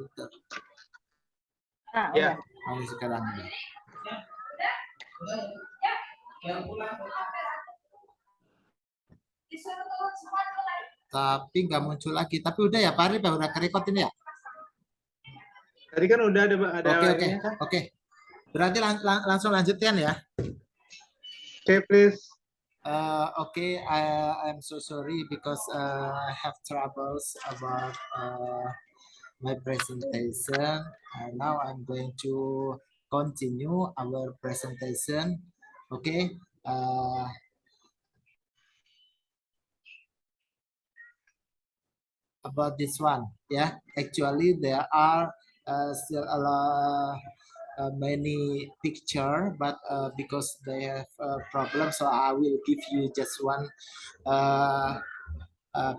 komputer. Ya. Oh, sekarang. Tapi nggak muncul lagi. Tapi udah ya, Pak Arif, udah kerekod ini ya? Tadi kan udah ada Oke. ininya kan? Oke. Berarti langsung lanjutkan ya. Oke, please. Okay, I'm so sorry because I have troubles about my presentation. Now I'm going to continue our presentation. Okay. About this one, yeah. Actually, there are still a lot, many picture, but because they have a problem, so I will give you just one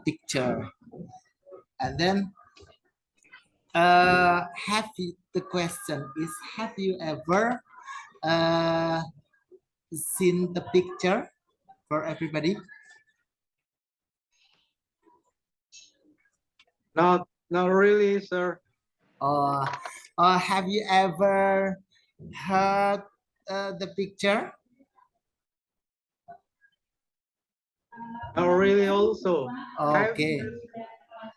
picture, and then the question is, have you ever seen the picture for everybody? Not really, sir. Have you ever heard the picture? Not really also. Okay.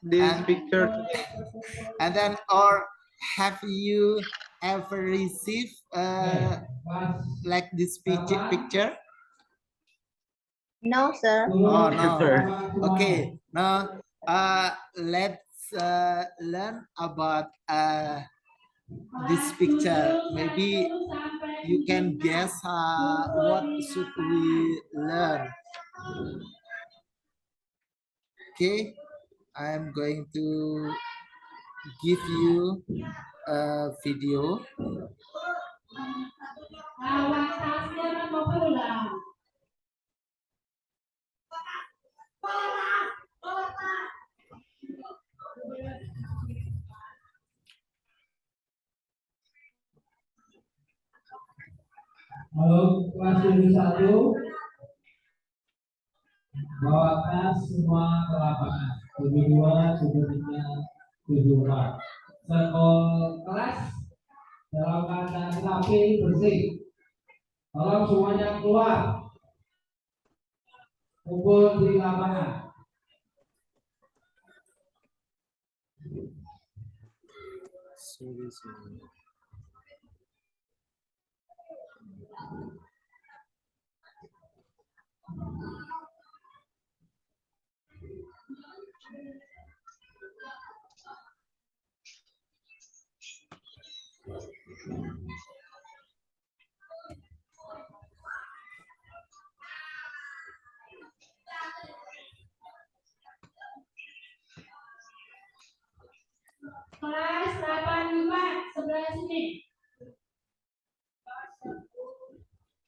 This picture. And then, or have you ever received like this picture? No, sir. Oh, no. Sir. Okay. Now, let's learn about this picture. Maybe you can guess what should we learn. Okay, I'm going to give you a video. Halo, kelas 71. Bawakan semua ke lapangan. 72, 73, 74. Sekol kelas dalam keadaan rapi, bersih. Tolong semuanya keluar. Kumpul di lapangan. Sorry. Kelas 85 sebelah sini.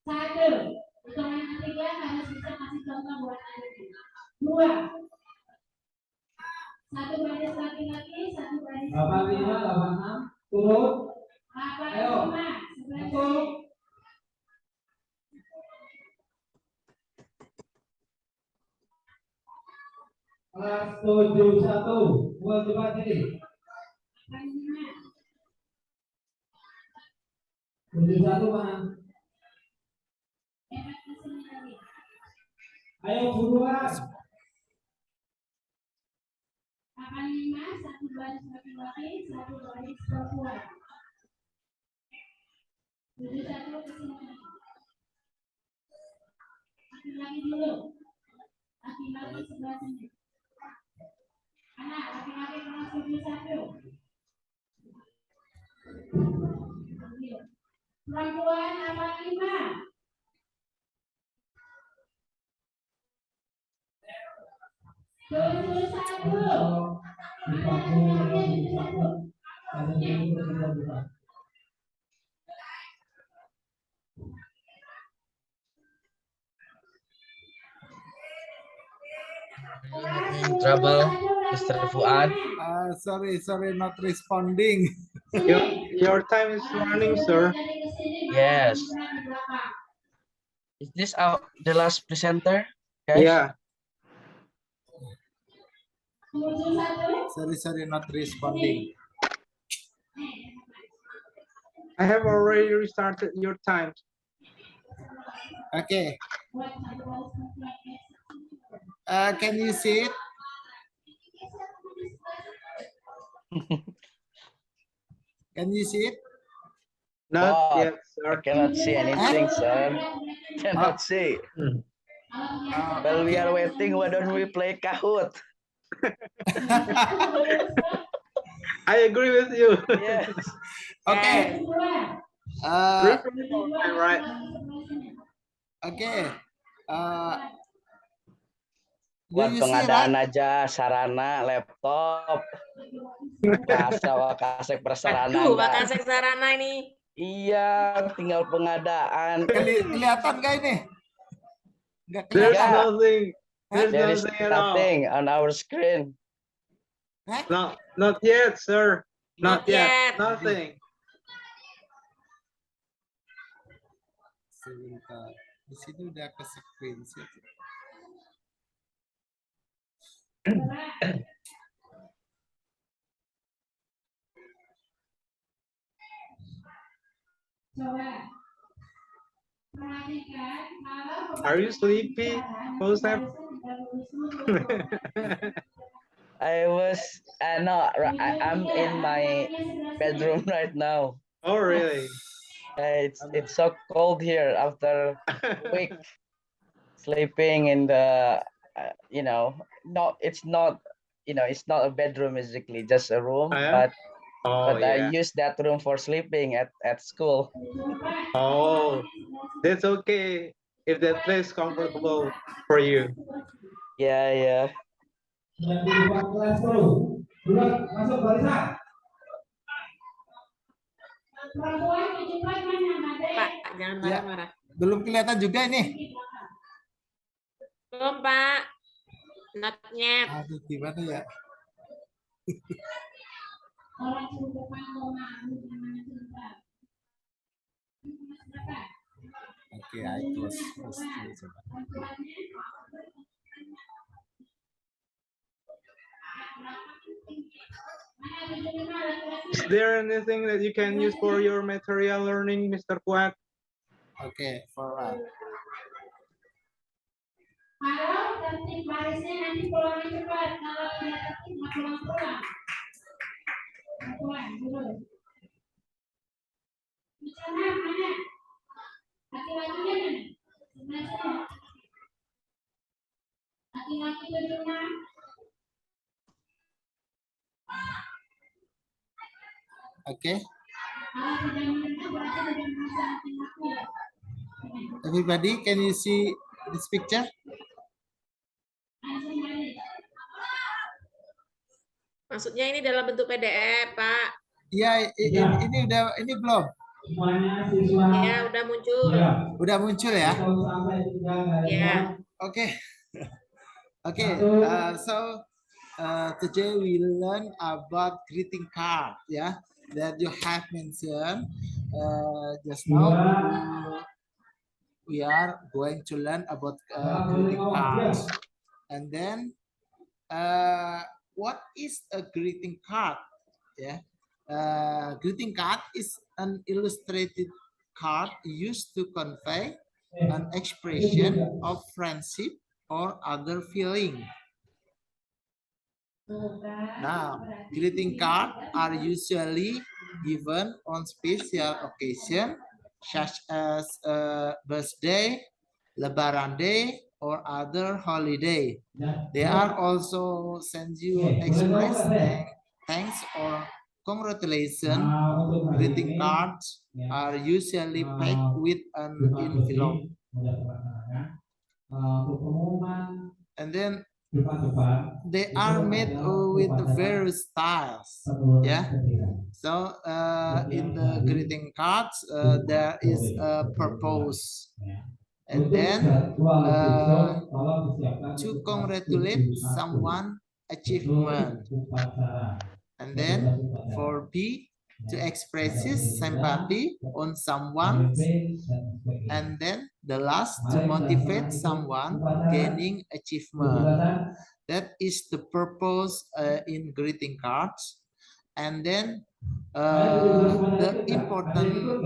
1. Hitungan ketiga harus bisa kasih contoh buat anak. 2. 1 baris laki-laki, 1 baris 85, 86, turun. 85 sebelah sini. Kelas 71, mulai cepat ini. 71 mana? Ayo buruan. 85, 1 baris laki-laki, 1 baris perempuan. 71 ke sini. Laki-laki dulu. Laki-laki sebelah sini. Anak, laki-laki kelas 71. Perempuan 85. Trouble, Mr. Fuad. Sorry, not responding. Your time is running, sir. Yes. Is this the last presenter, guys? Yeah. Sorry, not responding. I have already restarted your time. Okay. Can you see it? Can you see it? Not What? yet, I sir. cannot see anything, sir. Cannot see. While we are waiting, why don't we play Kahoot? I agree with you. Yes. Okay. Refresh all time, right? Okay. Do Buat you see, pengadaan right? aja sarana laptop. Kasa wakasek persarana Aduh, enggak. Wakasek Sarana ini. Iya, tinggal pengadaan. Kelihatan nggak ini? Nggak There's kelihatan. nothing. There's There is nothing at all. nothing on our screen. Hah? Not yet, sir. Not Not yet. yet. Nothing. Sebentar. Di sini udah ke screenshot. Coba perhatikan kalau Are you sleepy, Joseph? I was, no, I'm in my bedroom right now. Oh, really? It's so cold here after a week sleeping in the, it's not a bedroom basically, just a room, Oh, yeah? but Oh, I yeah. use that room for sleeping at school. Oh, that's okay if that place comfortable for you. Yeah. Yang di depan kelas tuh. Bulat, masuk barisan. perempuan kejutan mana Made? Pak, jangan Ya. marah-marah. Belum kelihatan juga ini. Belum, Pak. Not yet. Aduh, gimana ya? Orang suruh depan rumah, jangan cerita. Oke, I close dulu coba. Is there anything that you can use for your material learning, Mr. Kwak? Oke, forward. Kalau tertib barisnya nanti pulangnya cepat. Kalau tidak tertib nggak pulang-pulang. Pulang dulu. Di sana mana? Laki-lakinya mana? Sebelah sana. Laki-laki di rumah. Oke, Kalau tidak mendengar berarti tidak merasa laki-laki ya. everybody, can you see this picture? Langsung balik. Maksudnya ini dalam bentuk PDF, Pak. Iya, ini belum. Semuanya siswa. Ya, udah muncul. Ya. Udah muncul ya? Satu sampai 3 garis. Ya. Okay. Okay. So today we learn about greeting card, yeah, that you have mentioned just now. We are going to learn about greeting cards, and then what is a greeting card? Yeah, greeting card is an illustrated card used to convey an expression of friendship or other feeling. Now, greeting cards are usually given on special occasion such as a birthday, Lebaran Day, or other holiday. They are also sent you express thanks or congratulations. Greeting cards are usually packed with an envelope. And then they are made with various styles. Yeah. So in the greeting cards, there is a purpose. And then to congratulate someone achievement. And then for B, to express his sympathy on someone. And then the last, to motivate someone gaining achievement. That is the purpose in greeting cards. And then the important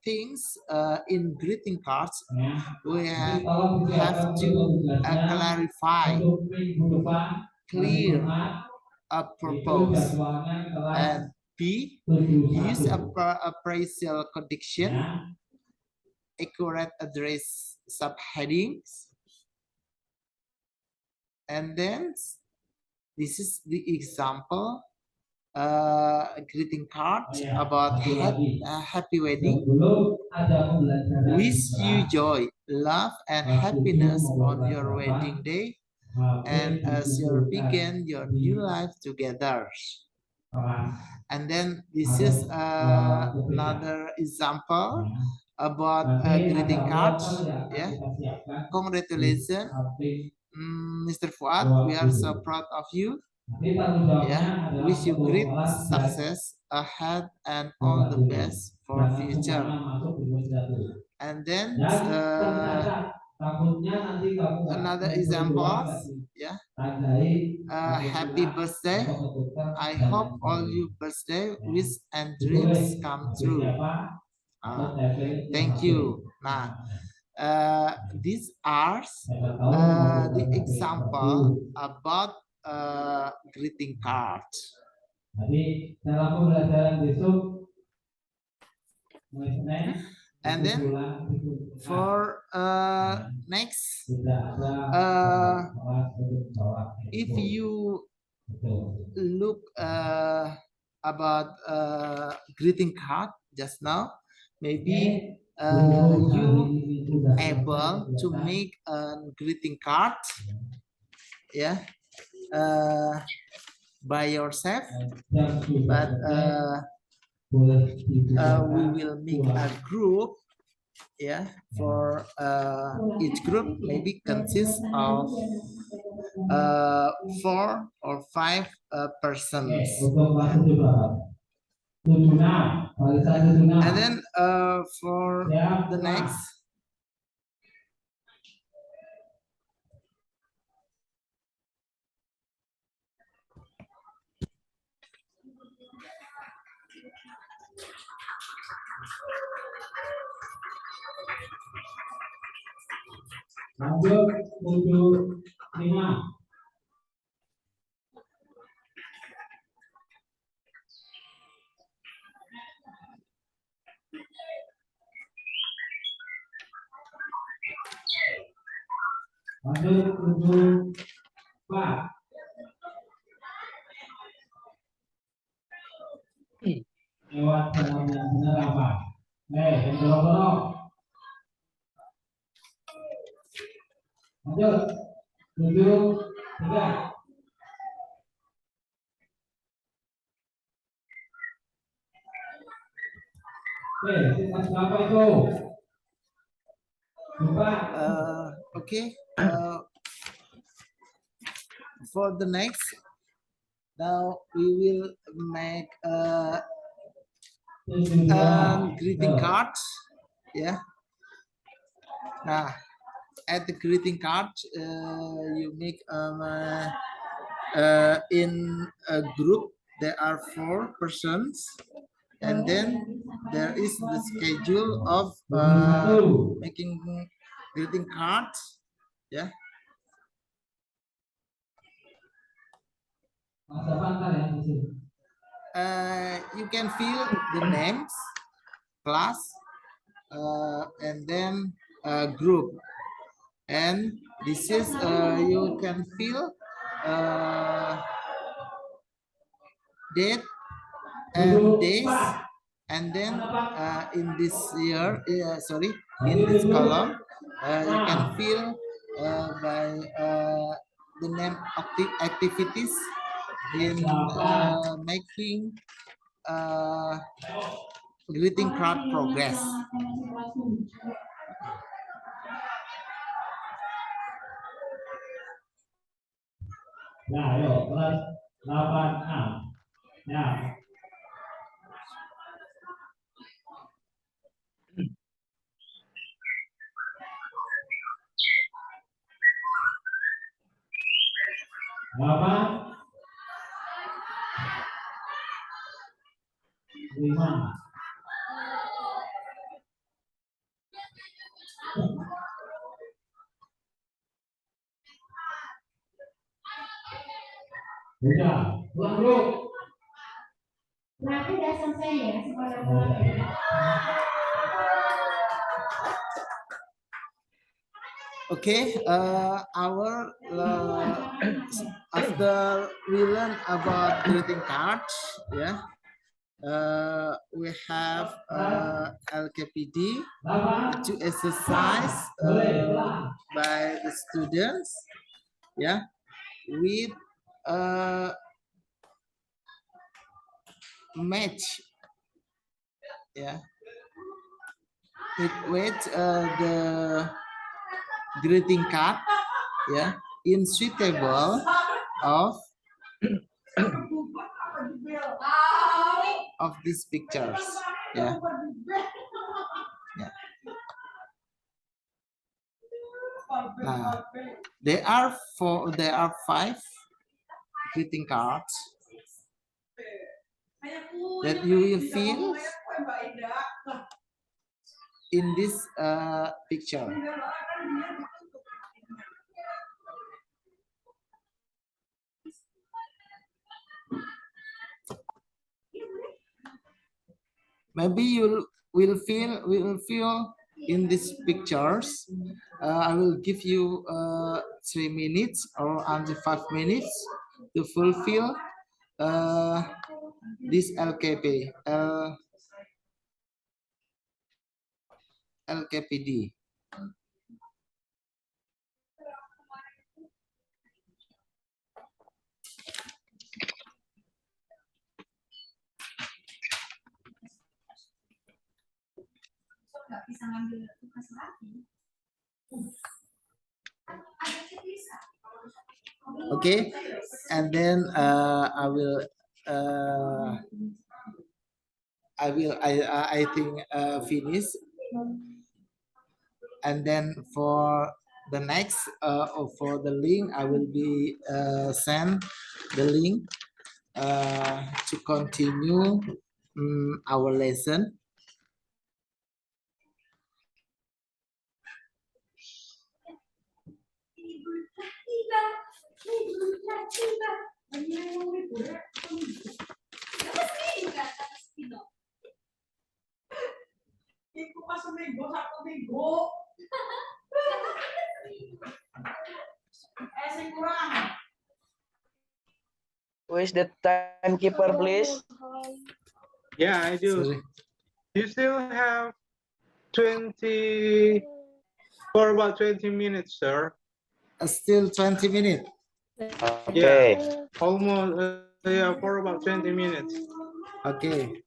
things in greeting cards, we have to clarify, clear a purpose, and B, use appraisal condition, accurate address subheadings, and then this is the example greeting card about happy wedding. Wish you joy, love, and happiness on your wedding day, and as you begin your new life together. And then this is another example about greeting cards. Yeah, congratulations, Mr. Fuad. We are so proud of you. Yeah, wish you great success ahead and all the best for future. And then another example, yeah, happy birthday. I hope all your birthday wish and dreams come true. Thank you. Nah, these are the example about greeting cards. Jadi dalam pembelajaran besok mulai Senin, and then for next, if you look about greeting card just now, maybe you able to make a greeting card, yeah, by yourself, but we will make a group, yeah, for each group maybe consists of 4 or 5 persons. And then for the next, lanjut 75. Lanjut 74. Lewat jalan yang benar apa? Yang dorong-dorong. Lanjut 73. Apa itu? okay, for the next, now we will make greeting cards, yeah. Now at the greeting card, you make in a group there are 4 persons, and then there is the schedule of making greeting cards, yeah. You can fill the names, class, and then group, and this is you can fill date and days, and then in this year, in this column, you can fill by the name of the activities in making greeting card progress. Nah, yuk, kelas 86. Ya. Bapak Budiman. Udah, pulang dulu. Berarti udah selesai ya sekolah pulang. Okay, after we learn about greeting cards, yeah, we have LKPD to exercise by the students, yeah, with match, yeah, with the greeting card, yeah, in suitable of these pictures, yeah. Yeah. There are 5 greeting cards that you will fill in this picture. Maybe you will feel in these pictures. I will give you 3 minutes or until 5 minutes to fulfill this LKPD. Nggak bisa ngambil tugas lagi. Okay, and then I think finish, and then for the next or for the link I will be send the link to continue our lesson. Who is the timekeeper, please? Yeah, I do. Sorry. You still have 20 for about 20 minutes, sir. Still 20 minutes. Okay. Yeah, almost yeah, for about 20 minutes. Okay.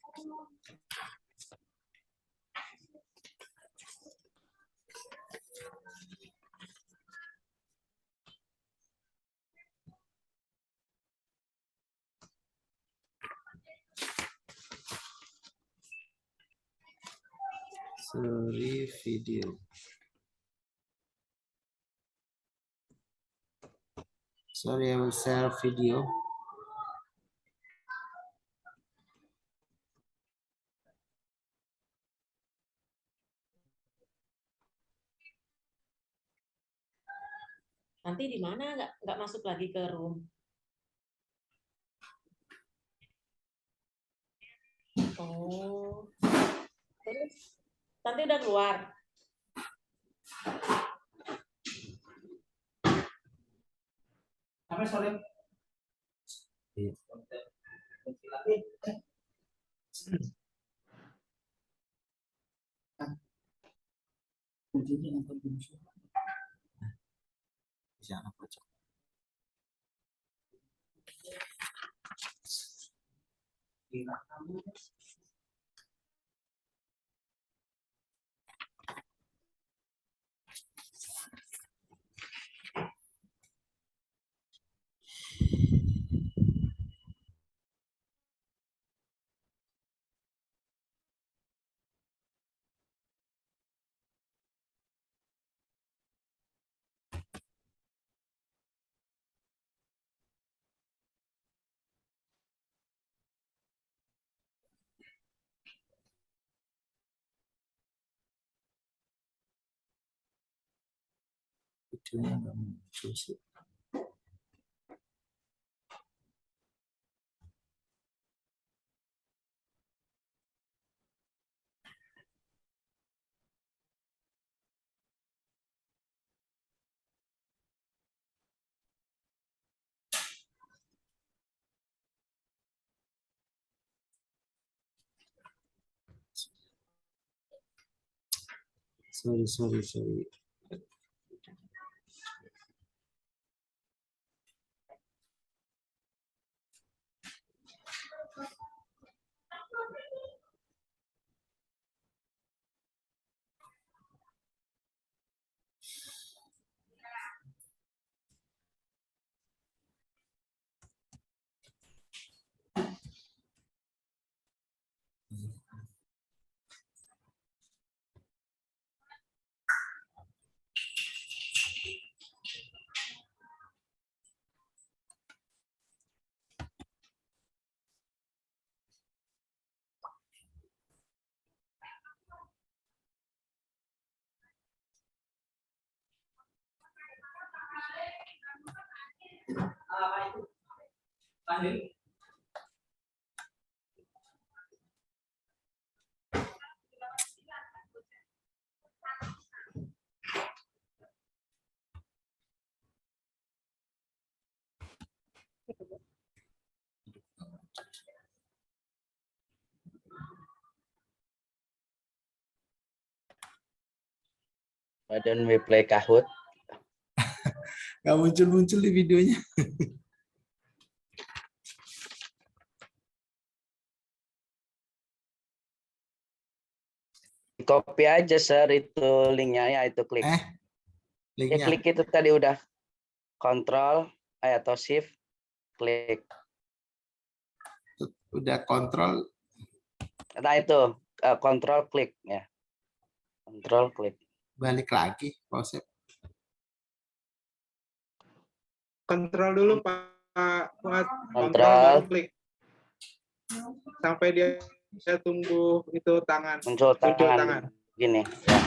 Sorry, video. Sorry, I will share video. Nanti di mana nggak masuk lagi ke room? Oh, terus nanti udah keluar. Sampai sore. Iya. Jangan pojok. Videonya nggak muncul sih. Sorry. Why don't we play Kahoot? Nggak muncul di videonya. Copy aja sir itu linknya ya, itu klik. Ya Linknya. klik itu tadi udah. Control atau Shift klik. Udah kontrol. Nah itu Control klik ya. Control klik. Balik lagi proses. Kontrol dulu Pak Fuad. Kontrol Kontrol. baru klik. Sampai dia tunggu itu tangan. Muncul tangan. Gini. Ya.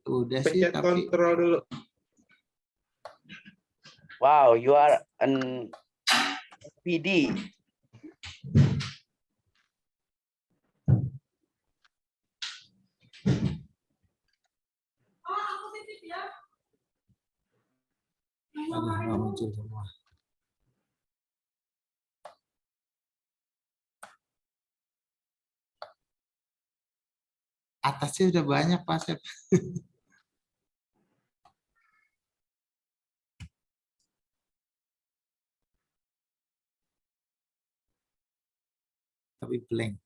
Udah sih Pencet tapi kontrol dulu. Wow, you are an PD. aduh, nggak muncul semua. Atasnya udah banyak Pak Sep. Tapi blank.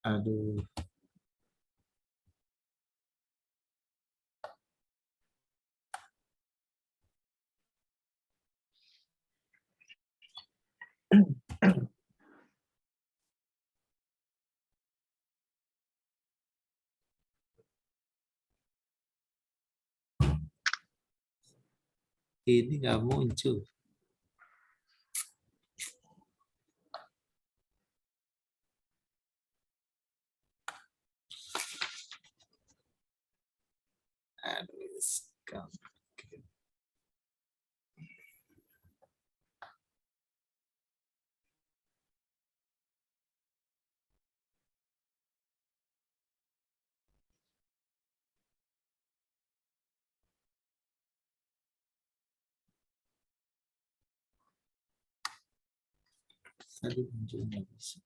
Aduh. Ini nggak muncul. Aduh, sekarang. Tadi munculnya bisa.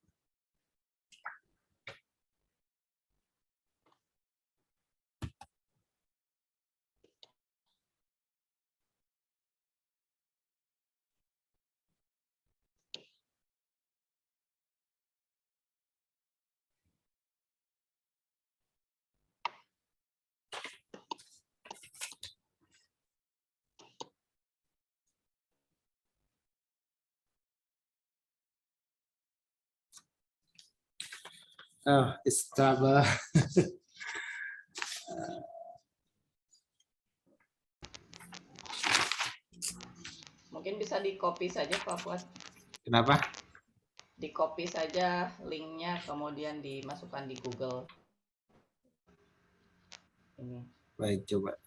Oh, it's trouble. Mungkin bisa di copy saja Pak Fuad. Kenapa? Di copy saja linknya kemudian dimasukkan di Google. Ini. Baik, coba.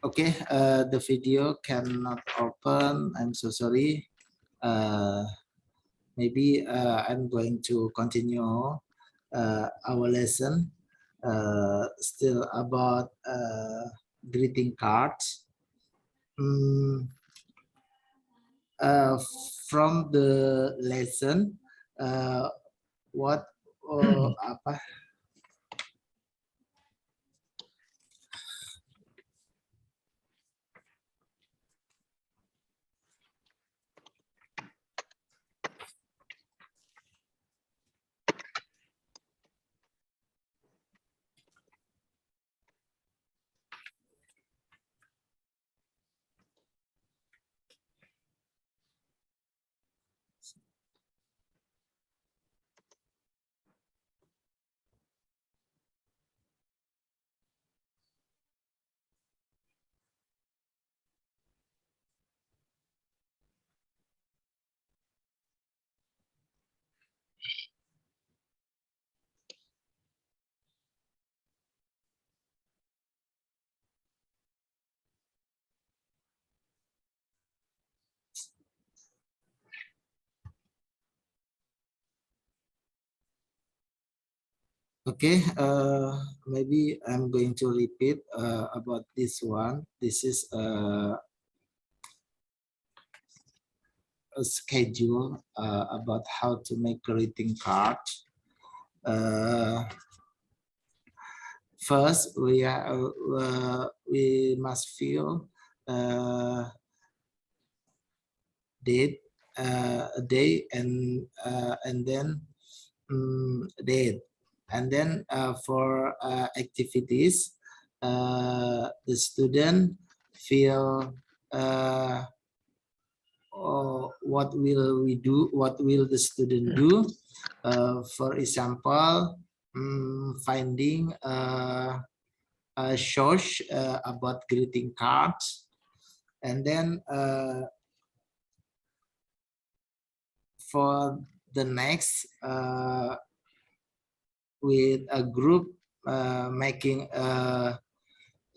Okay, the video cannot open. I'm so sorry. Maybe I'm going to continue our lesson still about greeting cards. From the lesson, what apa? Okay, maybe I'm going to repeat about this one. This is a schedule about how to make greeting card. First, we must fill date, a day, and then date. And then for activities, the student fill what will we do? What will the student do? For example, finding a source about greeting cards, and then for the next, with a group making a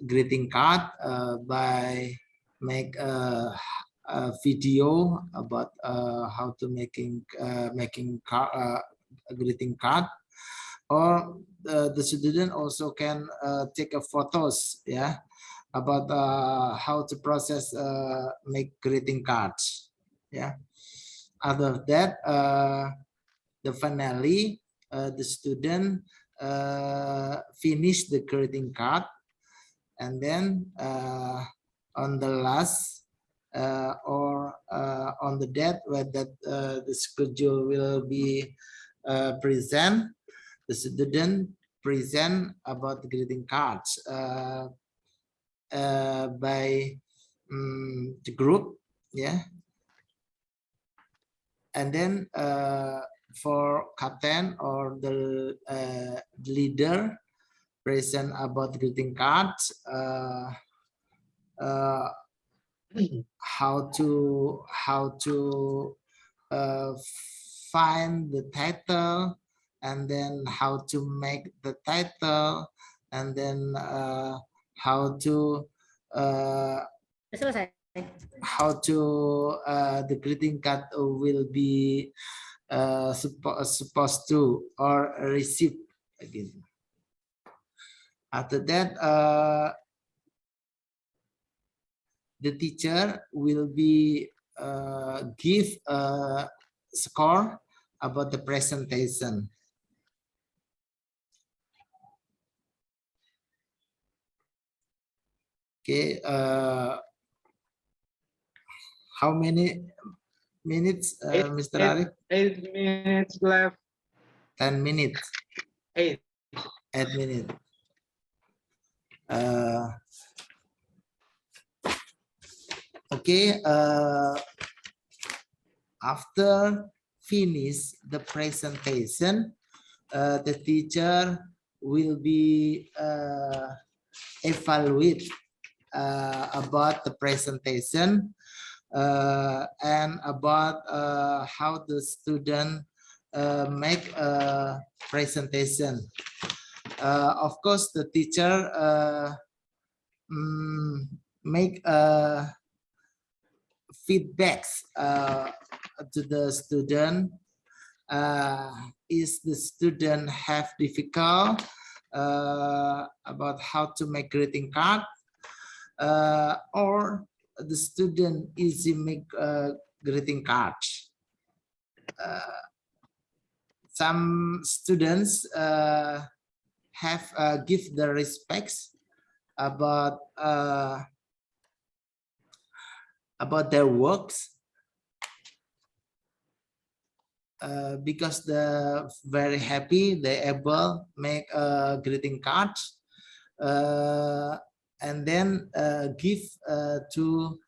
greeting card by make a video about how to making a greeting card, or the student also can take a photos, yeah, about how to process make greeting cards, yeah. Other that, finally the student finish the greeting card, and then on the last or on the date where that the schedule will be present, the student present about the greeting cards by the group, yeah. And then for captain or the leader present about greeting cards, how to find the title, and then how to make the title, and then how to the greeting card will be supposed to or receive again. After that, the teacher will be give a score about the presentation. Okay, how many minutes, Mr. Arif? 8 minutes left. 10 minutes. 8 minutes. Okay, after finish the presentation, the teacher will be evaluate about the presentation and about how the student make a presentation. Of course, the teacher make feedbacks to the student. Is the student have difficult about how to make greeting card, or the student easy make greeting cards. Some students have give the respects about their works, because they're very happy they able make greeting cards, and then give to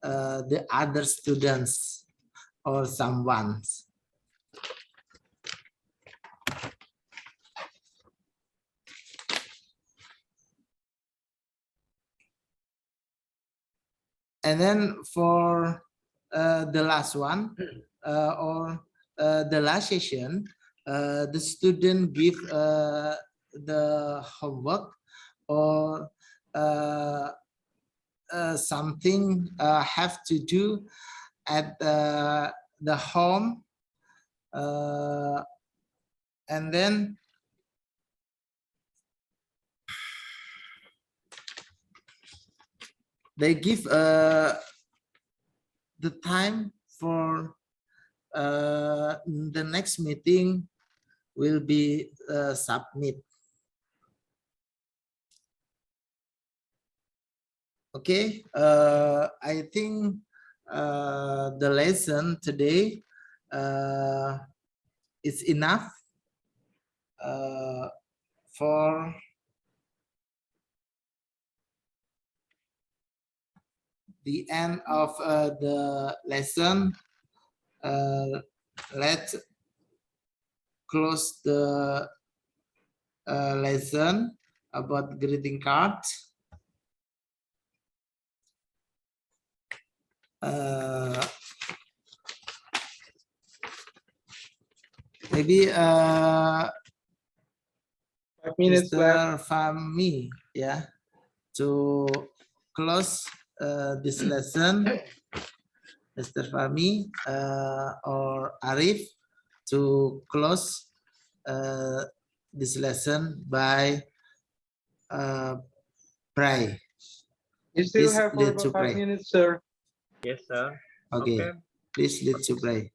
the other students or someone. And then for the last one, or the last session, the student give the homework or something have to do at the home, and then they give the time for the next meeting will be submit. Okay, I think the lesson today is enough for the end of the lesson, let's close the lesson about greeting cards. Maybe 5 minutes left. Mr. Fahmi, yeah, to close this lesson, Mr. Fahmi or Arif to close this lesson by pray. You still Please have lead about to 5 pray. minutes, sir. Yes, sir. Okay, please lead to pray.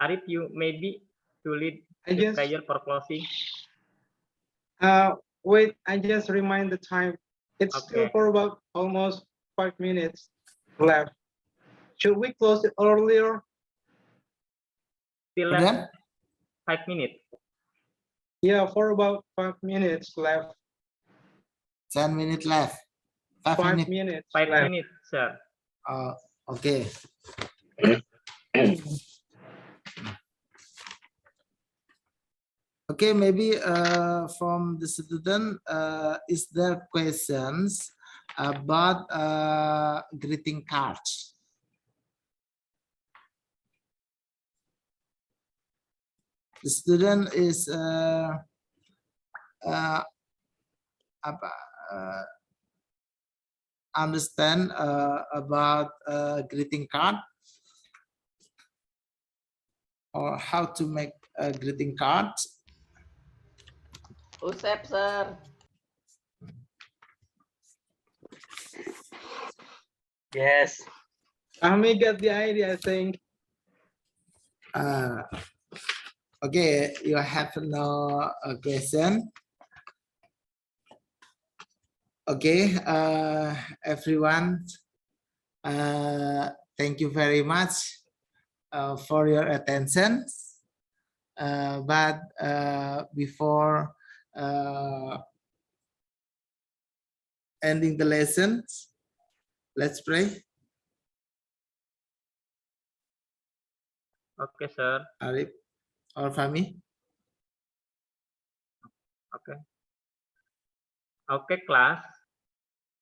Arif, you maybe to lead I the just prayer for closing. wait. I just remind the time. It's still Okay. for about almost 5 minutes left. Should we close it earlier? Still Then left 5 minutes. Yeah, for about 5 minutes left. 10 minutes left. 5 5 minutes. minutes. 5 left. minutes, sir. Okay. Okay, maybe from the student, is there questions about greeting cards? The student is understand about greeting card or how to make a greeting card. Usep, sir. Yes. Fahmi got the idea, I think. Okay, you have no question. Okay, everyone, thank you very much for your attention. But before ending the lesson, let's pray. Okay, sir. Arif or Fahmi? Okay. Okay, class.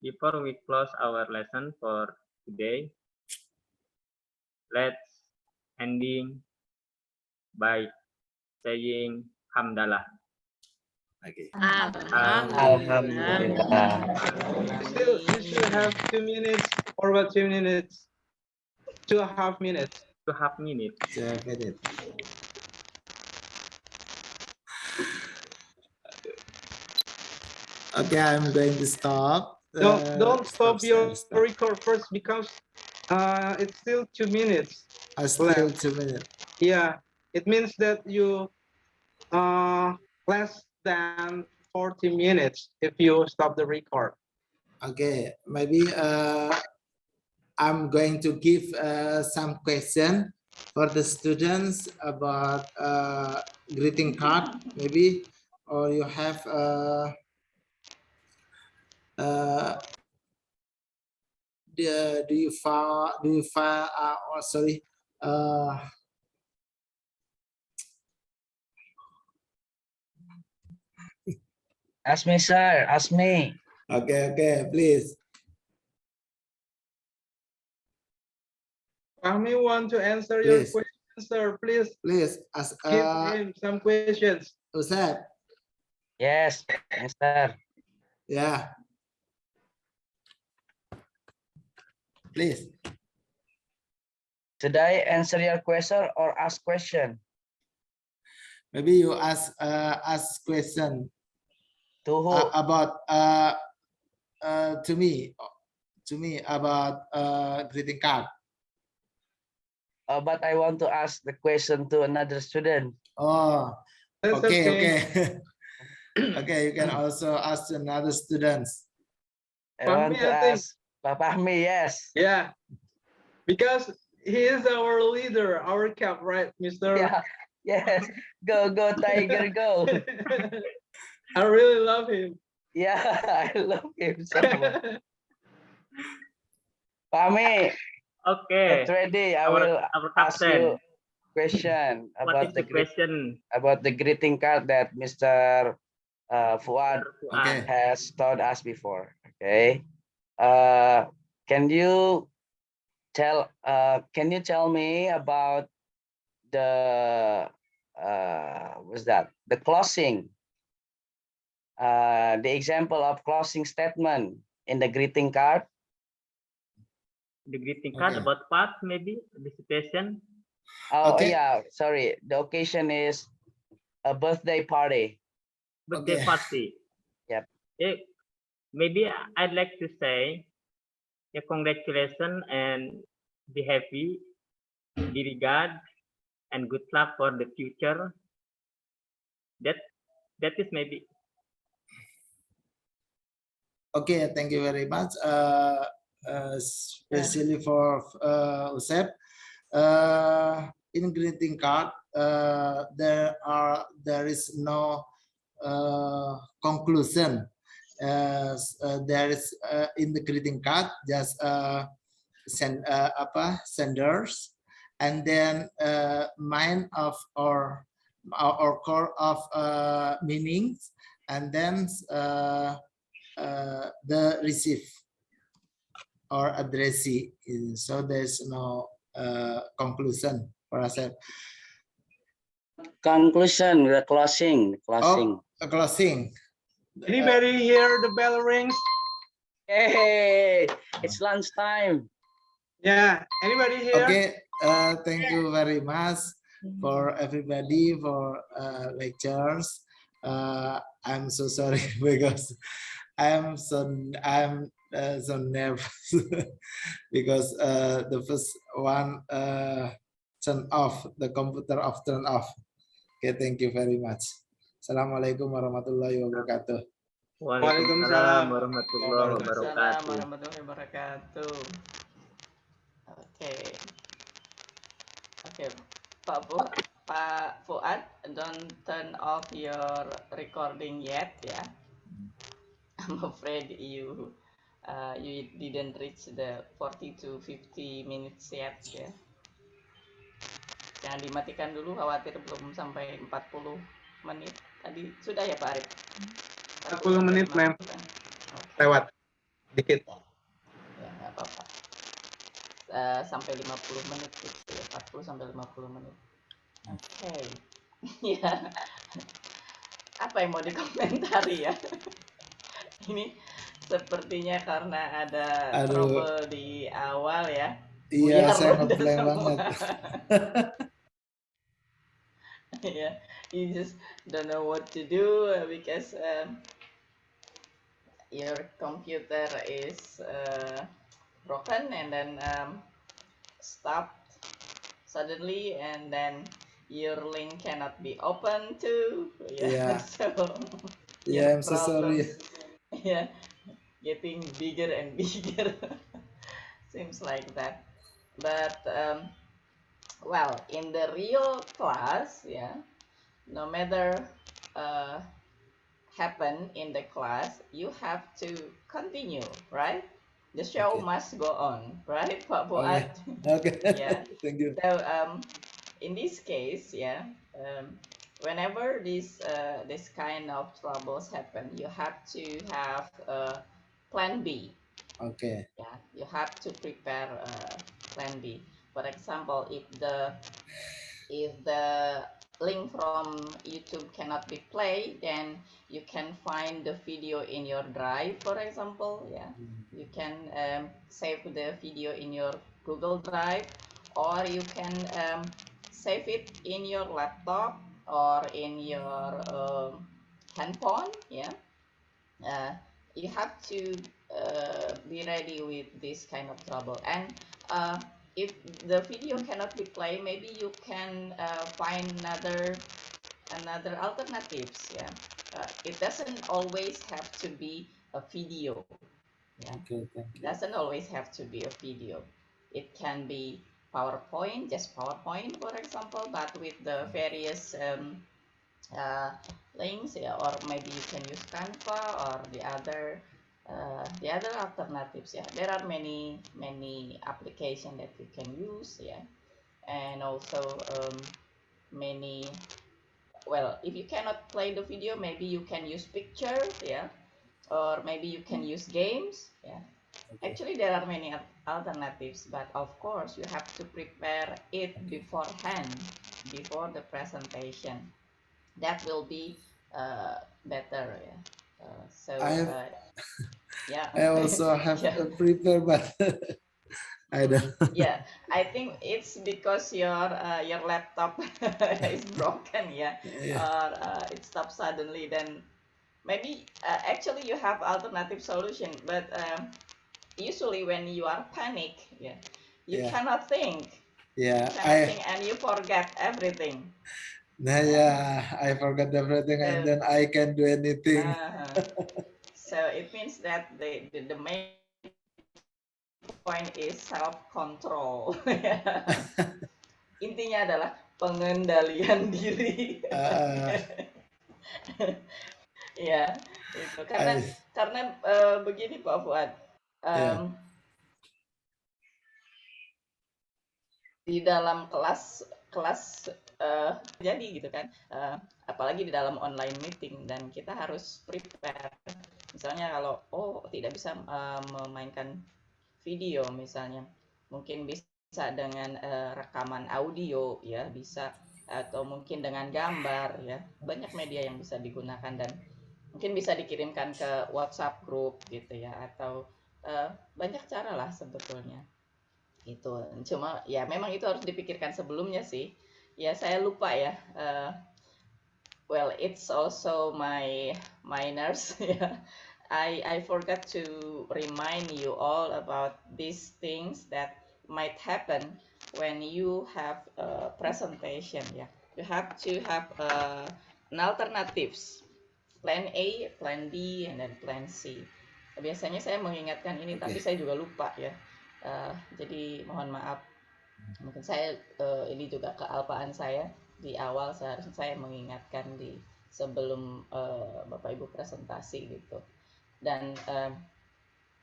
Before we close our lesson for today, let's ending by saying Hamdalah. Okay. Alhamdulillah. You still have 2 minutes or about 2 minutes, 2.5 minutes. 2.5 minutes. Okay, I'm going to stop. Don't stop your Stop. record first because it's still 2 minutes. Still 2 minutes. Yeah, it means that you less than 40 minutes if you stop the record. Okay, maybe I'm going to give some question for the students about greeting card, maybe, or you have do you file oh, sorry, Ask me, sir. Ask me. okay, please. Fahmi want to answer your question, sir. Please Ask give him some questions. Usep. Yes, yes, sir. Yeah. Please. Should I answer your question or ask question? Maybe you ask question To who? about to me about greeting card. But I want to ask the question to another student. Oh, That's okay. Okay, you can also ask another students. I want to ask Fahmi, yes. Yeah, because he is our leader, our cap, right, Mr. Yeah, yes. Go, Tiger, go. I really love him. Yeah, I love him so much. Fahmi, Okay. get ready. I will Our ask you captain. question What about is the question? about the greeting card that Mr. Fuad Okay. has taught us before. Okay. Can you tell me about the what's that? The closing. The example of closing statement in the greeting card. The greeting card Okay. about what? Maybe the situation. Oh Okay. yeah, sorry. The occasion is a birthday party. Birthday Okay. party. Yep. Maybe I'd like to say, congratulations and be happy, be regard, and good luck for the future. That is maybe. Okay, thank you very much. Especially for Usep. In greeting card, there is no conclusion. There is in the greeting card just senders, and then mind of or core of meanings, and then the receive or addressee. So there's no conclusion for us. Conclusion, the closing. Closing. Anybody hear the bell rings? Hey, it's lunchtime. Yeah. Anybody here? Okay. Thank you very much for everybody for lectures. I'm so sorry because I'm so nervous because the first one turn off the computer turn off. Okay, thank you very much. Assalamualaikum warahmatullahi wabarakatuh. Waalaikumsalam warahmatullahi wabarakatuh. Assalamualaikum warahmatullahi wabarakatuh. Oke. Oke, Pak Fuad, don't turn off your recording yet, ya. I'm afraid you didn't reach the 40 to 50 minutes yet, ya. Jangan dimatikan dulu, khawatir belum sampai 40 menit. Tadi sudah ya Pak Arif? 40 menit, ma'am. Lewat dikit. Ya, nggak apa-apa. Sampai 50 menit gitu ya, 40 sampai 50 menit. Oke. Ya. Apa yang mau dikomentari ya? Ini sepertinya karena ada trouble di awal ya. Iya, saya ngeblank banget. Yeah, you just don't know what to do because your computer is broken and then stopped suddenly, and then your link cannot be open too. Yeah. So Yeah, I'm so sorry. Yeah, getting bigger and bigger. Seems like that. But well, in the real class, yeah, no matter happen in the class, you have to continue, right? The show Okay. must go on, right, Pak Fuad? Okay. Yeah. Thank you. So in this case, yeah, whenever this kind of troubles happen, you have to have a plan B. Okay. Yeah, you have to prepare plan B. For example, if the link from YouTube cannot be played, then you can find the video in your drive, for example. Yeah, you can save the video in your Google Drive, or you can save it in your laptop or in your handphone. Yeah, you have to be ready with this kind of trouble. And if the video cannot be played, maybe you can find another alternatives. Yeah, it doesn't always have to be a video. Yeah, Okay, thank it you. doesn't always have to be a video. It can be PowerPoint, just PowerPoint, for example, but with the various links, yeah, or maybe you can use Canva or the other the other alternatives, yeah, there are many applications that you can use, yeah, and also many. Well, if you cannot play the video, maybe you can use picture, yeah, or maybe you can use games, yeah. Actually, there are many alternatives, but of course, you have to prepare it beforehand, before the presentation. That will be better, yeah. So, yeah, I also have yeah, prepared, but I don't. yeah. I think it's because your laptop is broken, yeah, Yeah, or it stops suddenly. Then maybe actually you have alternative solution, but usually when you are panic, yeah, you yeah, cannot think, yeah. and you forget everything. Nah, Yeah. yeah, I forgot everything, and So, then I can do anything. so it means that the main point is self control. Intinya adalah pengendalian diri. Uh, Ya, itu karena I, begini Pak Fuad. yeah, Di dalam kelas kelas jadi gitu kan, apalagi di dalam online meeting, dan kita harus prepare. Misalnya kalau tidak bisa memainkan video misalnya, mungkin bisa dengan rekaman audio, ya bisa, atau mungkin dengan gambar, ya banyak media yang bisa digunakan, dan mungkin bisa dikirimkan ke WhatsApp group gitu ya, atau banyak cara lah sebetulnya itu. Cuma ya memang itu harus dipikirkan sebelumnya sih, ya saya lupa ya. Well, it's also my minors. Yeah, I forgot to remind you all about these things that might happen when you have a presentation. Yeah, you have to have an alternatives, plan A, plan B, and then plan C. Biasanya saya mengingatkan ini, tapi saya juga lupa ya. Jadi mohon maaf. Mungkin saya ini juga kealpaan saya, di awal seharusnya saya mengingatkan di sebelum Bapak Ibu presentasi gitu. Dan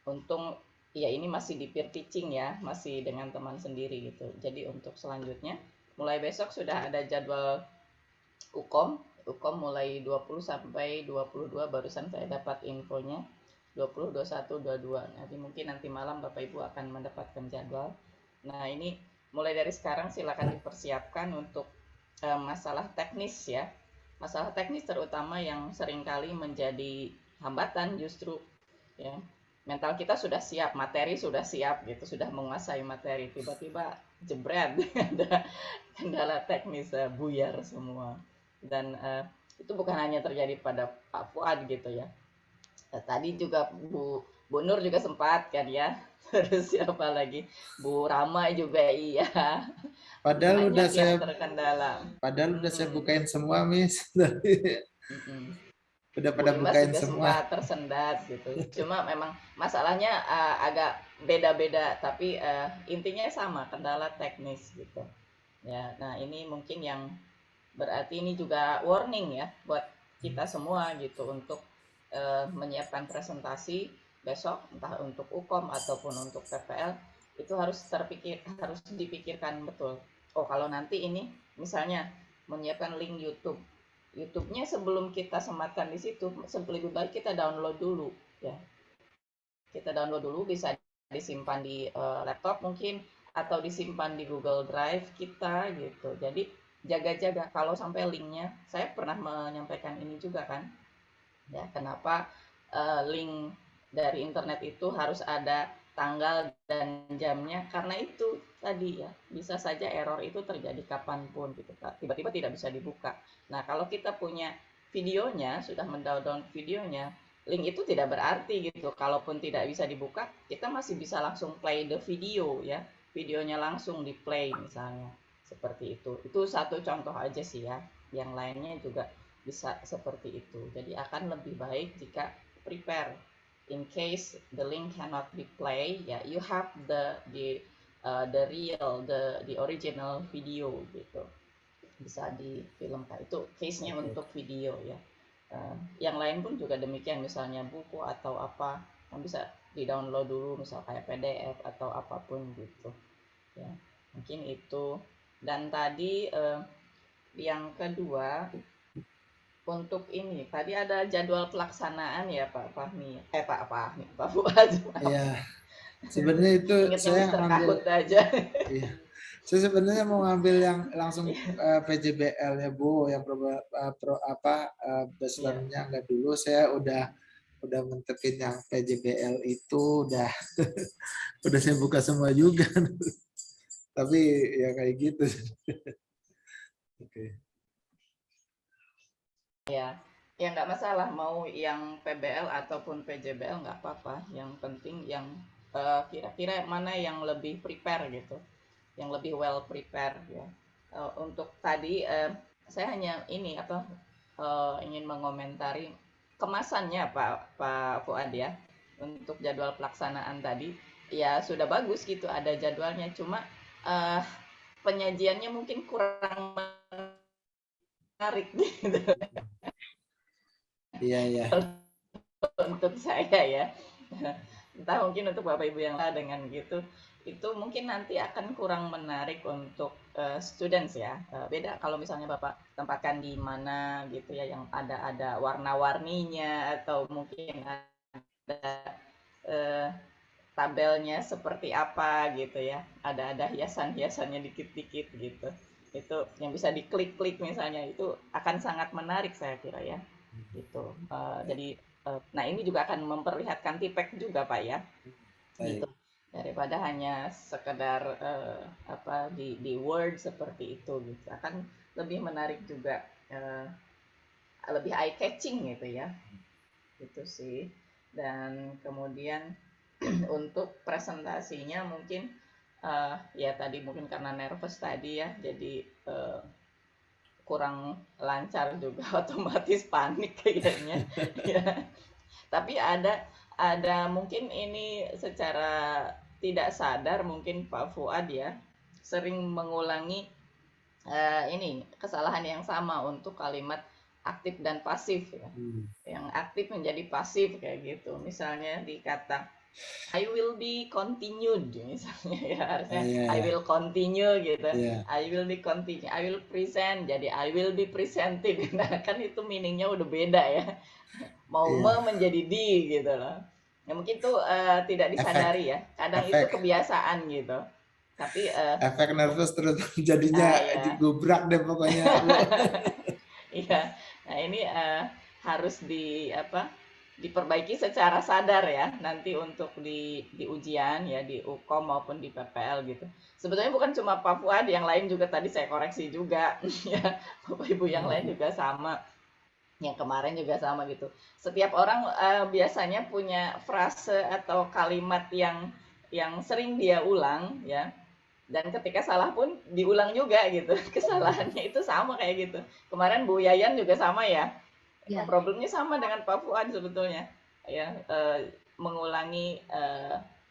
untung ya ini masih di peer teaching ya, masih dengan teman sendiri gitu. Jadi untuk selanjutnya mulai besok sudah ada jadwal UKOM mulai 20 sampai 22, barusan saya dapat infonya 20, 21, 22. Nanti malam Bapak Ibu akan mendapatkan jadwal. Nah, ini mulai dari sekarang silakan dipersiapkan untuk masalah teknis ya. Masalah teknis terutama yang seringkali menjadi hambatan justru ya. Mental kita sudah siap, materi sudah siap gitu, sudah menguasai materi, tiba-tiba jebret ada kendala teknis, buyar semua. Dan itu bukan hanya terjadi pada Pak Fuad gitu ya. Tadi juga Bu Nur juga sempat kan ya. Terus siapa lagi? Bu Rama juga iya. padahal udah Banyak yang terkendala. saya bukain semua, Miss. Udah Bu pada Imas bukain juga semua. sempat tersendat gitu. Cuma memang masalahnya agak beda-beda, tapi intinya sama, kendala teknis gitu. Ya, nah ini mungkin yang berarti ini juga warning ya buat kita semua gitu, untuk menyiapkan presentasi besok, entah untuk UKOM ataupun untuk PPL, itu harus dipikirkan betul. Kalau nanti ini misalnya menyiapkan link YouTube-nya sebelum kita sematkan di situ, lebih baik kita download dulu ya. Kita download dulu, bisa disimpan di laptop mungkin, atau disimpan di Google Drive kita gitu. Jadi jaga-jaga kalau sampai linknya, saya pernah menyampaikan ini juga kan ya, kenapa link dari internet itu harus ada tanggal dan jamnya, karena itu tadi ya, bisa saja error itu terjadi kapanpun gitu, tiba-tiba tidak bisa dibuka. Nah kalau kita punya videonya, sudah mendownload videonya, link itu tidak berarti gitu, kalaupun tidak bisa dibuka, kita masih bisa langsung play the video ya, videonya langsung di play misalnya, seperti itu satu contoh aja sih ya, yang lainnya juga bisa seperti itu. Jadi akan lebih baik jika prepare in case the link cannot be play, ya you have the original video gitu, bisa difilmkan. Itu case-nya untuk video ya. Yang lain pun juga demikian, misalnya buku atau apa, bisa di-download dulu misal kayak PDF atau apapun gitu ya, mungkin itu. Dan tadi yang kedua untuk ini tadi ada jadwal pelaksanaan ya Pak Fahmi, Pak Fuad. Ya, sebenarnya itu Ingatnya saya Mister ngambil, Kahut aja. iya. Saya sebenarnya mau ngambil yang langsung PJBL ya Bu, yang bachelornya enggak dulu. Saya udah mentepin yang PJBL itu udah udah saya buka semua juga. Tapi ya kayak gitu. Oke. Ya, ya nggak masalah mau yang PBL ataupun PJBL nggak apa-apa. Yang penting yang kira-kira mana yang lebih prepare gitu, yang lebih well prepare ya. Untuk tadi saya hanya ini apa ingin mengomentari kemasannya Pak Fuad ya. Untuk jadwal pelaksanaan tadi ya sudah bagus gitu, ada jadwalnya, cuma penyajiannya mungkin kurang menarik gitu. Iya, iya. Untuk saya ya, entah mungkin untuk Bapak Ibu yang lain dengan gitu, itu mungkin nanti akan kurang menarik untuk students ya. Beda kalau misalnya Bapak tempatkan di mana gitu ya, yang ada warna-warninya atau mungkin ada tabelnya seperti apa gitu ya, ada hiasan-hiasannya dikit-dikit gitu. Itu yang bisa diklik-klik misalnya, itu akan sangat menarik saya kira ya. Gitu. Jadi nah ini juga akan memperlihatkan tipek juga Pak ya. Gitu. Daripada hanya sekedar di Word seperti itu gitu. Akan lebih menarik juga, lebih eye catching gitu ya. Gitu sih. Dan kemudian untuk presentasinya mungkin ya tadi mungkin karena nervous tadi ya, jadi kurang lancar juga, otomatis panik kayaknya ya. Tapi ada mungkin ini secara tidak sadar mungkin Pak Fuad ya sering mengulangi ini kesalahan yang sama untuk kalimat aktif dan pasif ya. Yang aktif menjadi pasif kayak gitu. Misalnya di kata I will be continued misalnya ya, harusnya I will continue gitu. I will be continue, I will present jadi I will be presented. Nah kan itu meaningnya udah beda ya, mau menjadi di gitu loh ya. Mungkin tuh tidak disadari ya, kadang itu kebiasaan gitu. Tapi efek nervous terus jadinya digubrak deh pokoknya. Iya, nah ini harus diperbaiki secara sadar ya nanti untuk di ujian ya, di UKOM maupun di PPL gitu. Sebetulnya bukan cuma Pak Fuad, yang lain juga tadi saya koreksi juga ya, Bapak Ibu yang lain juga sama, yang kemarin juga sama gitu. Setiap orang biasanya punya frase atau kalimat yang sering dia ulang ya, dan ketika salah pun diulang juga gitu. Kesalahannya itu sama kayak gitu. Kemarin Bu Yayan juga sama ya. Problemnya sama dengan Pak Fuad sebetulnya ya, mengulangi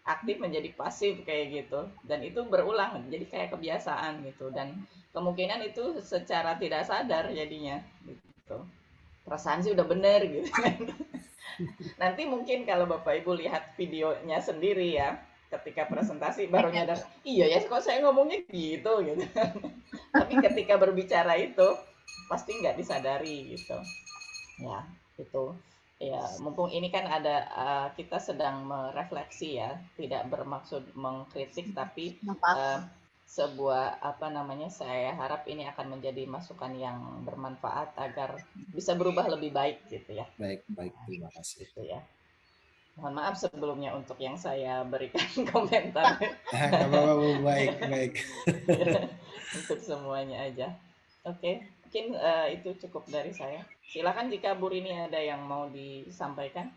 aktif menjadi pasif kayak gitu, dan itu berulang jadi kayak kebiasaan gitu, dan kemungkinan itu secara tidak sadar jadinya gitu. Perasaan sih udah bener gitu kan. Nanti mungkin kalau Bapak Ibu lihat videonya sendiri ya, ketika presentasi baru nyadar, iya ya kok saya ngomongnya gitu gitu. Tapi ketika berbicara itu pasti nggak disadari gitu ya. Itu ya, mumpung ini kan ada kita sedang merefleksi ya, tidak bermaksud mengkritik, tapi sebuah saya harap ini akan menjadi masukan yang bermanfaat agar bisa berubah lebih baik gitu ya. Baik, terima kasih. Gitu ya. Mohon maaf sebelumnya untuk yang saya berikan komentar. Nggak apa-apa, baik. Untuk semuanya aja. Oke, mungkin itu cukup dari saya. Silakan jika Bu Rini ada yang mau disampaikan.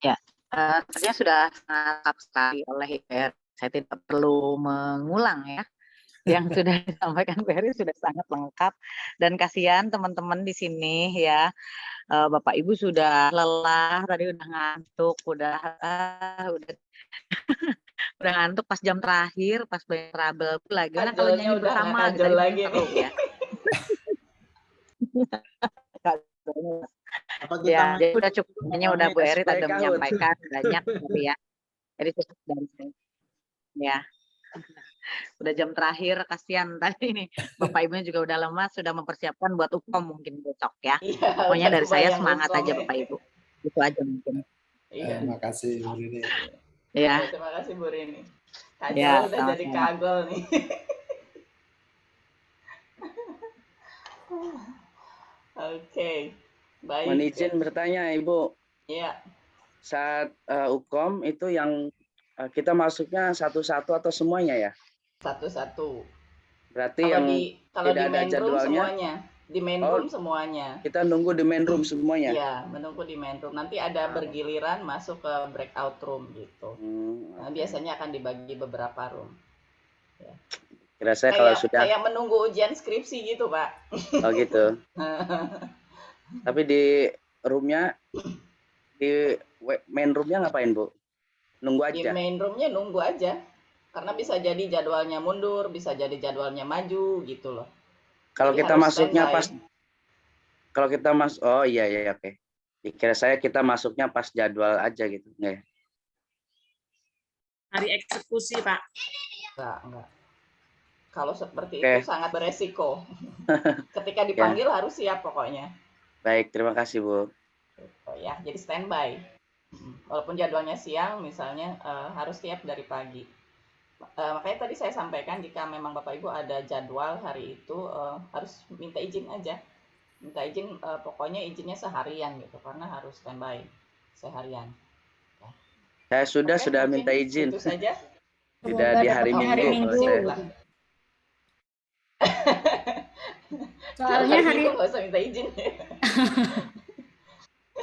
Ya, ternyata sudah sangat sekali oleh IPR. Saya tidak perlu mengulang ya. Yang sudah disampaikan Ferry sudah sangat lengkap, dan kasihan teman-teman di sini ya. Bapak Ibu sudah lelah, tadi udah ngantuk, udah udah ngantuk pas jam terakhir, pas trouble lagi. Gimana kalau nyanyi udah bersama gitu lagi seru ya. Apa kita Ya, jadi udah cukup. Kayaknya udah Bu Eri Sebagai tadi kaut. menyampaikan banyak tapi ya. Jadi cukup dari saya. Ya. Udah jam terakhir, kasihan tadi ini. Bapak Ibunya juga udah lemas, sudah mempersiapkan buat UKOM mungkin besok ya. Iya, Pokoknya udah dari saya kebayang semangat UKOM aja ya. Bapak Ibu. Itu aja mungkin. Iya. Terima kasih Bu Rini. Ya. Terima kasih Bu Rini. Kak Ya, Jo udah jadi sama-sama. kagol nih. Oke, baik. Mohon izin bertanya Ibu, Iya, saat UKOM itu yang kita masuknya satu-satu atau semuanya ya? satu-satu. Berarti Kalau yang di tidak ada main room jadwalnya, semuanya, di main Oh. room semuanya. kita nunggu di main room semuanya. Iya, menunggu di main room. Nanti ada bergiliran masuk ke breakout room gitu. Nah, biasanya akan dibagi beberapa room. Kira saya kalau sudah, Kayak menunggu ujian skripsi gitu, Pak. oh gitu. Tapi di roomnya, di main roomnya ngapain Bu? Nunggu Di aja. main roomnya nunggu aja. Karena bisa jadi jadwalnya mundur, bisa jadi jadwalnya maju gitu loh. Kalau Jadi kita harus masuknya standby. pas, kalau kita oh iya oke. Kira saya kita masuknya pas jadwal aja gitu, nggak ya? Hari eksekusi, Pak. Enggak. Kalau seperti Oke. itu sangat beresiko. Ketika dipanggil harus siap pokoknya. Baik, terima kasih Bu. Oh, ya, jadi standby. Walaupun jadwalnya siang, misalnya harus siap dari pagi. Makanya tadi saya sampaikan jika memang Bapak Ibu ada jadwal hari itu harus minta izin aja. Minta izin, pokoknya izinnya seharian gitu, karena harus standby seharian. Saya sudah Oke, minta mungkin izin. Itu saja. Tidak di hari dapatnya Minggu. hari kalau Minggu. saya. Soalnya Kalau hari Minggu nggak usah minta izin.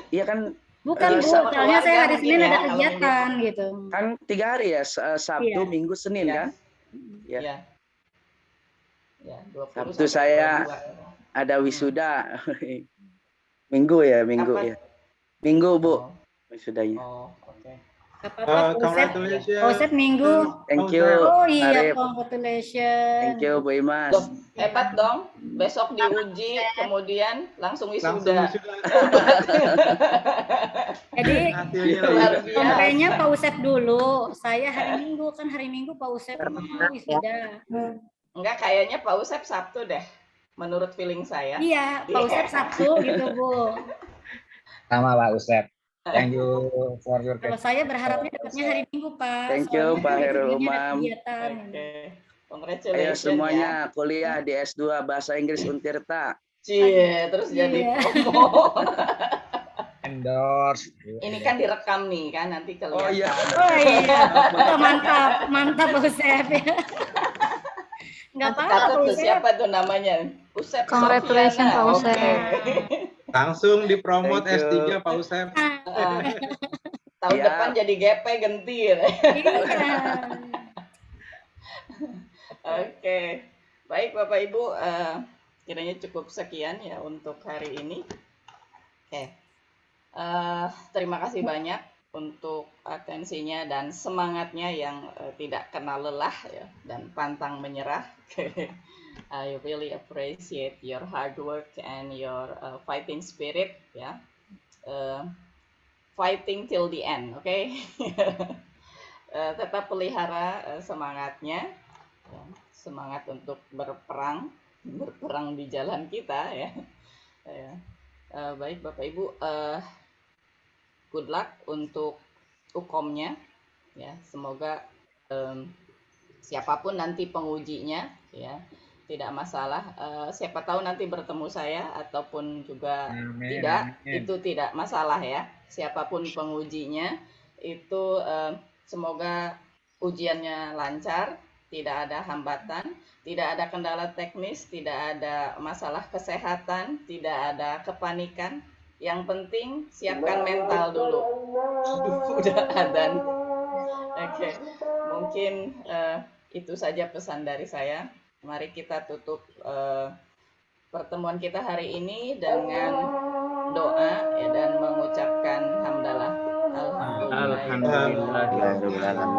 Iya kan, bukan Bu, sama soalnya saya hari keluarga Senin mungkin ya, ada kalau kegiatan gitu. kan 3 hari ya, Sabtu, Iya. Minggu, Senin Iya. kan? Ya. Ya. Ya, 20 Sabtu sampai saya 22. ada wisuda. Minggu ya, Minggu Kapan? ya. Minggu Bu, Oh, wisudanya. oh, oke. Apa-apa, Pak Usep. Congratulations. Pak Usep minggu. Thank you, Oh iya, Arif. congratulations. Thank you Bu Imas. Loh, hebat dong. Besok diuji, kemudian langsung Langsung wisuda. wisuda. Jadi Hasilnya Luar luar biasa. kemarinnya Pak Usep dulu. Saya hari Minggu, kan hari Minggu Pak Usep wisuda. Enggak, kayaknya Pak Usep Sabtu deh. Menurut feeling saya. Iya, Pak Usep Sabtu gitu Bu. Sama Pak Usep. Thank you for your Kalau saya berharapnya dapatnya hari Minggu Pak. Thank you, Soalnya Pak hari Herul Seninnya ada Umam. kegiatan. Oke. Ayo Congratulations semuanya ya. kuliah di S2 Bahasa Inggris Untirta. Cie, terus jadi Iya. promo. endorse. Ini kan direkam nih kan, nanti kelihatan. Oh iya. Oh iya, oh, mantap Pak Usep ya. Nggak Nanti apa-apa catat Pak tuh Usep. siapa tuh namanya? Usep Congratulations, Sofiana. Pak Usep. Oke. Langsung dipromot Thank you. S3 Pak Usep. Tahun Iya. depan jadi GP gentir. Iya. Oke. Baik Bapak Ibu, kiranya cukup sekian ya untuk hari ini. Oke. Terima kasih banyak untuk atensinya dan semangatnya yang tidak kenal lelah ya, dan pantang menyerah. I really appreciate your hard work and your fighting spirit ya. Fighting till the end, oke? Tetap pelihara semangatnya, ya. Semangat untuk berperang di jalan kita ya. Baik Bapak Ibu, good luck untuk UKOM-nya ya. Semoga siapapun nanti pengujinya ya, tidak masalah. Siapa tahu nanti bertemu saya ataupun juga Amin, tidak, amin. itu tidak masalah ya. Siapapun pengujinya itu semoga ujiannya lancar, tidak ada hambatan, tidak ada kendala teknis, tidak ada masalah kesehatan, tidak ada kepanikan. Yang penting siapkan mental dulu. Udah adzan. Oke, mungkin itu saja pesan dari saya. Mari kita tutup pertemuan kita hari ini dengan doa ya, dan mengucapkan hamdalah. Alhamdulillah.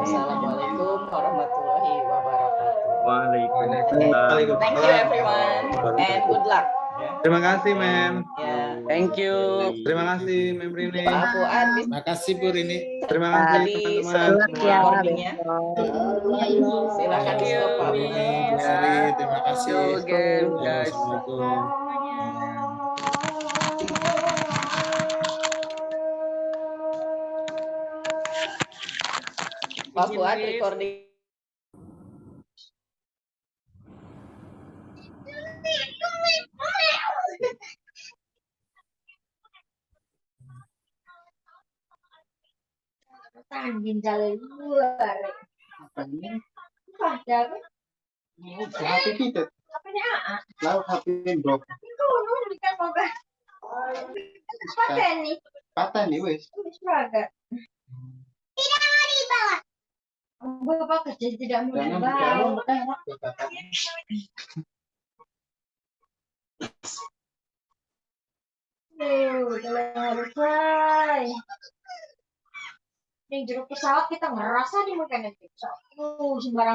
Assalamualaikum warahmatullahi wabarakatuh. Waalaikumsalam. Thank you everyone and good luck. Terima kasih, Mem. Ya. Thank you. Terima kasih Mem Rini. Pak Fuad bisa Terima kasih Bu Rini. Terima kasih di teman-teman stop semua. recordingnya. Silakan di stop Pak Bu Fuad. Sari, terima kasih. See you again, guys. Assalamualaikum. Pak Fuad recording. Tangin jalan luar. Ada kan? HP kita. HP-nya AA. Lalu HP drop. Itu nu kan moga. Pakai nih. Patah nih wes. Seragam. Tidak mau dibawa. Bapak kerja tidak mau dibawa. Udah selesai. Yang jeruk pesawat kita ngerasa di makanan kita. Sembarang